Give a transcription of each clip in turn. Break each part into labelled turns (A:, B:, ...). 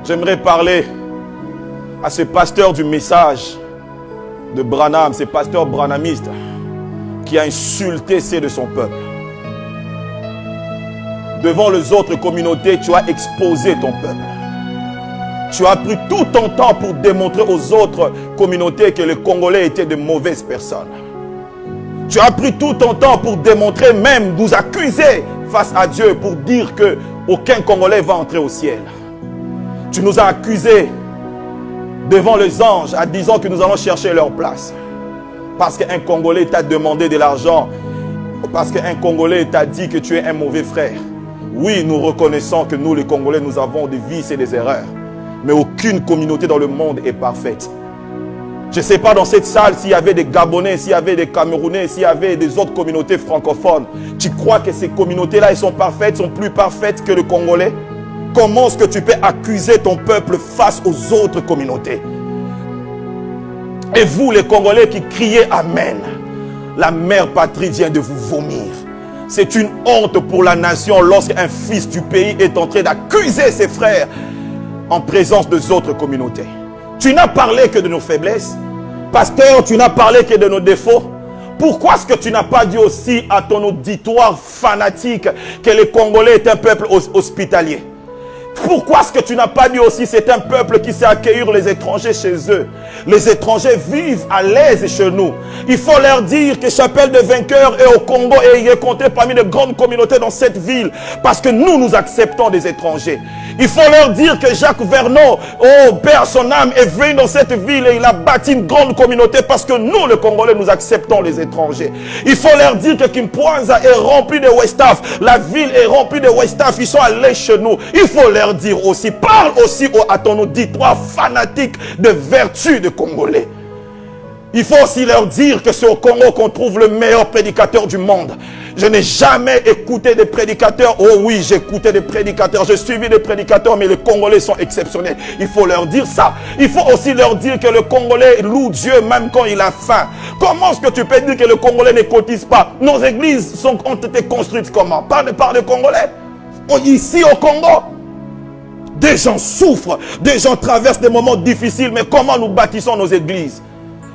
A: J'aimerais parler à ce pasteur du message de Branham, ce pasteur branhamiste qui a insulté ceux de son peuple. Devant les autres communautés, tu as exposé ton peuple. Tu as pris tout ton temps pour démontrer aux autres communautés que les Congolais étaient de mauvaises personnes. Tu as pris tout ton temps pour démontrer, même nous accuser face à Dieu, pour dire qu'aucun Congolais va entrer au ciel. Tu nous as accusés devant les anges en disant que nous allons chercher leur place. Parce qu'un Congolais t'a demandé de l'argent. Parce qu'un Congolais t'a dit que tu es un mauvais frère. Oui, nous reconnaissons que nous les Congolais, nous avons des vices et des erreurs. Mais aucune communauté dans le monde est parfaite. Je ne sais pas dans cette salle s'il y avait des Gabonais, s'il y avait des Camerounais, s'il y avait des autres communautés francophones. Tu crois que ces communautés-là, elles sont parfaites, sont plus parfaites que le Congolais? Comment est-ce que tu peux accuser ton peuple face aux autres communautés? Et vous, les Congolais qui criez Amen, la mère patrie vient de vous vomir. C'est une honte pour la nation lorsqu'un fils du pays est en train d'accuser ses frères en présence des autres communautés. Tu n'as parlé que de nos faiblesses. Pasteur, tu n'as parlé que de nos défauts. Pourquoi est-ce que tu n'as pas dit aussi à ton auditoire fanatique que les Congolais est un peuple hospitalier? Pourquoi est-ce que tu n'as pas dit aussi c'est un peuple qui sait accueillir les étrangers chez eux? Les étrangers vivent à l'aise chez nous. Il faut leur dire que Chapelle des Vainqueurs est au Congo et il est compté parmi les grandes communautés dans cette ville. Parce que nous acceptons des étrangers. Il faut leur dire que Jacques Vernon, oh Père, son âme est venu dans cette ville et il a bâti une grande communauté parce que nous, les Congolais, nous acceptons les étrangers. Il faut leur dire que Kimpwanza est rempli de Westaf. La ville est remplie de Westaf. Ils sont allés chez nous. Il faut leur dire aussi, parle aussi à ton auditoire fanatique de vertu de Congolais. Il faut aussi leur dire que c'est au Congo qu'on trouve le meilleur prédicateur du monde. Je n'ai jamais écouté des prédicateurs. Oh oui, j'ai écouté des prédicateurs. J'ai suivi des prédicateurs, mais les Congolais sont exceptionnels. Il faut leur dire ça. Il faut aussi leur dire que le Congolais loue Dieu même quand il a faim. Comment est-ce que tu peux dire que le Congolais ne cotise pas? Nos églises ont été construites comment? Par les Congolais. Ici au Congo. Des gens souffrent, des gens traversent des moments difficiles, mais comment nous bâtissons nos églises?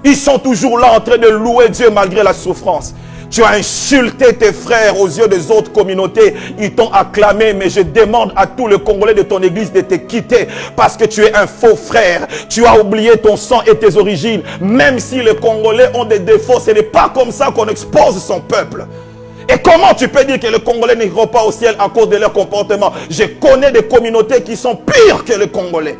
A: Ils sont toujours là en train de louer Dieu malgré la souffrance. Tu as insulté tes frères aux yeux des autres communautés. Ils t'ont acclamé, mais je demande à tous les Congolais de ton église de te quitter parce que tu es un faux frère. Tu as oublié ton sang et tes origines. Même si les Congolais ont des défauts, ce n'est pas comme ça qu'on expose son peuple. Et comment tu peux dire que les Congolais n'iront pas au ciel à cause de leur comportement? Je connais des communautés qui sont pires que les Congolais.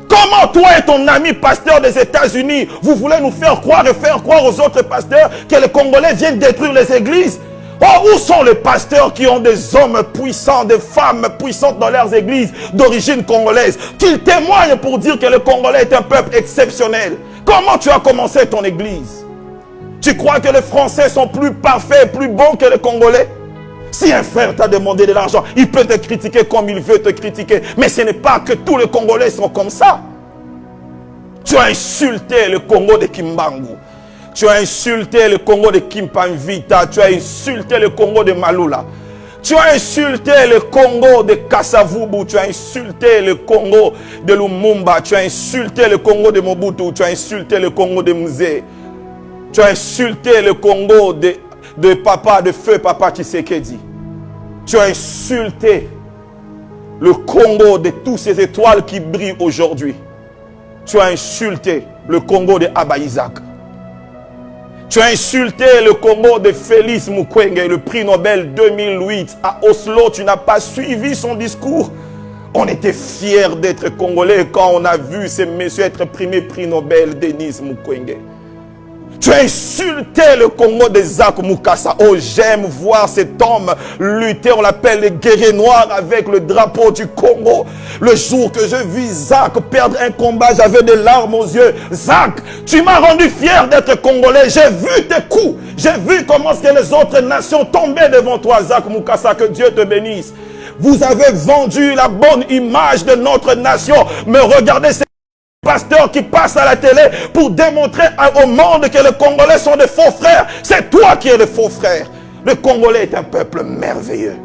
A: Comment toi et ton ami pasteur des États-Unis, vous voulez nous faire croire et faire croire aux autres pasteurs que les Congolais viennent détruire les églises? Oh, où sont les pasteurs qui ont des hommes puissants, des femmes puissantes dans leurs églises d'origine congolaise, qu'ils témoignent pour dire que le Congolais est un peuple exceptionnel? Comment tu as commencé ton église? Tu crois que les Français sont plus parfaits, plus bons que les Congolais? Si un frère t'a demandé de l'argent, il peut te critiquer comme il veut te critiquer. Mais ce n'est pas que tous les Congolais sont comme ça. Tu as insulté le Congo de Kimbangu. Tu as insulté le Congo de Kimpanvita. Tu as insulté le Congo de Malula. Tu as insulté le Congo de Kasavubu. Tu as insulté le Congo de Lumumba. Tu as insulté le Congo de Mobutu. Tu as insulté le Congo de Mzee. Tu as insulté le Congo de feu papa Tshisekedi. Tu as insulté le Congo de toutes ces étoiles qui brillent aujourd'hui. Tu as insulté le Congo de Abba Isaac. Tu as insulté le Congo de Félix Mukwege, le prix Nobel 2008. À Oslo, tu n'as pas suivi son discours. On était fiers d'être Congolais quand on a vu ces messieurs être primés prix Nobel, Denis Mukwege. Tu as insulté le Congo de Zach Mukasa. Oh, j'aime voir cet homme lutter. On l'appelle le guerrier noir avec le drapeau du Congo. Le jour que je vis Zach perdre un combat, j'avais des larmes aux yeux. Zach, tu m'as rendu fier d'être Congolais. J'ai vu tes coups. J'ai vu comment que les autres nations tombaient devant toi, Zach Mukasa. Que Dieu te bénisse. Vous avez vendu la bonne image de notre nation. Mais regardez ces pasteurs qui passent à la télé pour démontrer au monde que les Congolais sont des faux frères. C'est toi qui es le faux frère. Le Congolais est un peuple merveilleux.